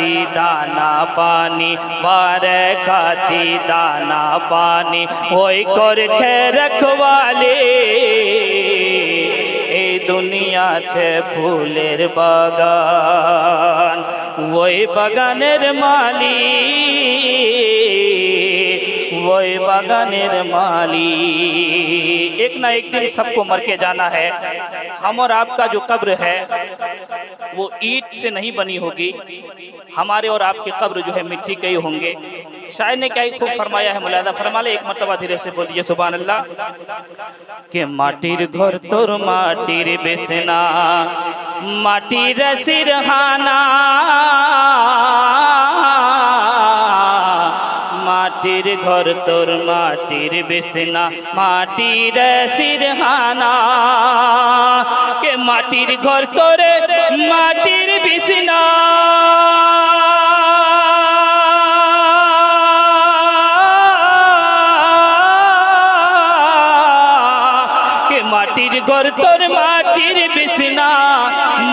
খাচ্ছি দানা পানি, বারে খাচ্ছি দানা পানি, ওই করছে রখওয়ালি। এই দুনিয়া আছে ফুলের বাগান, ওই বাগানের মালিক, वही बागानेर मालिक। एक ना एक दिन सबको मर के जाना है। हम और आपका जो कब्र है वो ईंट से नहीं बनी होगी, हमारे और आपके कब्र जो है मिट्टी के ही होंगे। शायर ने क्या ही खूब फरमाया है, मुलायदा फरमा ले, एक मर्तबा धीरे से बोल दीजिए सुभान अल्लाह। के माटिर घर तोर माटिर बेसना, माटिर सिरहाना, माटिर घर तोर माटिर बेसना, माटिर सिरहाना। के माटिर घर तोर माटिर बेसना, के माटिर घर तोर माटिर बेसना,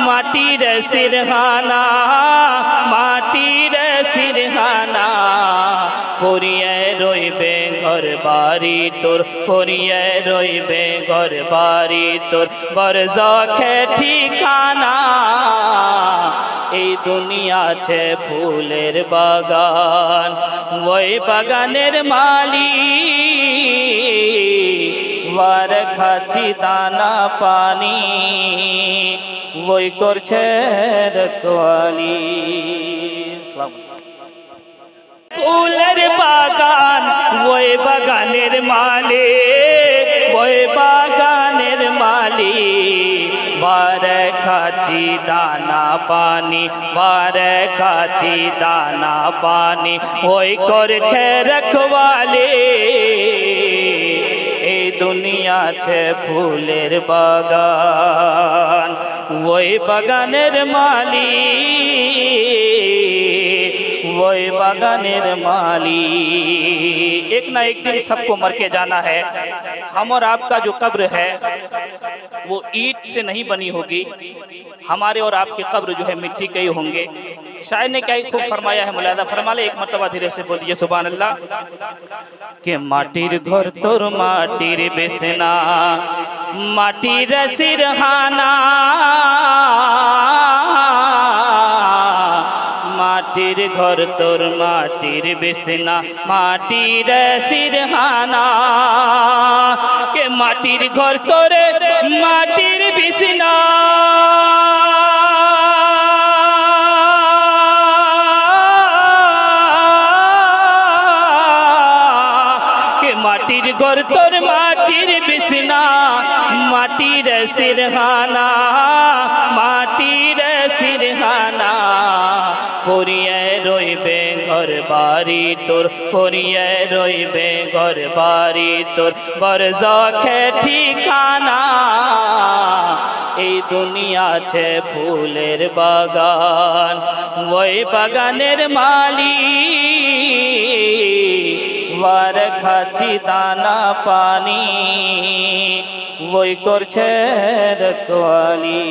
माटिर सिरहाना, माटिर सिरहाना। পরিয়ে রইবে ঘর বাড়ি তোর, পরিয়ে রইবে ঘর বাড়ি তোর, বরজখে ঠিকানা। এই দুনিয়া আছে ফুলের বাগান, ওই বাগানের মালিক, ওয়ার খাচ্ছি দানা পানি, ওই করছে রখওয়ালি। ফুলের বাগান, ওই বাগানের মালিক, ওই বাগানের মালিক, বারে খাচ্ছি দানা পানি, বারে খাচ্ছি দানা পানি, ওই করছে রখওয়ালি। এই দুনিয়া আছে ফুলের বাগান, ওই বাগানের মালিক, वही बागानेर मालिक। एक ना एक दिन सबको मर के जाना है। हम और आपका जो कब्र है वो ईंट से नहीं बनी होगी, हमारे और आपके कब्र जो है मिट्टी के ही होंगे। शायर ने क्या ही खूब फरमाया है, मुलायदा फरमा ले, एक मर्तबा धीरे से बोल दीजिए सुभान अल्लाह। के माटिर घर तोर माटिर बेसना, माटिर सिरहाना, माटिर घर तोर माटिर बेसना, माटिर सिरहाना। के माटिर घर तोर माटिर बेसना, के माटिर घर तोर माटिर बेसना, माटिर सिरहाना, माटिर सिरहाना। পরিয়ে রইবে ঘর বাড়ি তোর, পরিয়ে রইবে ঘর বাড়ি তোর, বরজখে ঠিকানা। এই দুনিয়া আছে ফুলের বাগান, ওই বাগানের মালিক, ওয়ার খাচ্ছি দানা পানি, ওই করছে রখওয়ালি।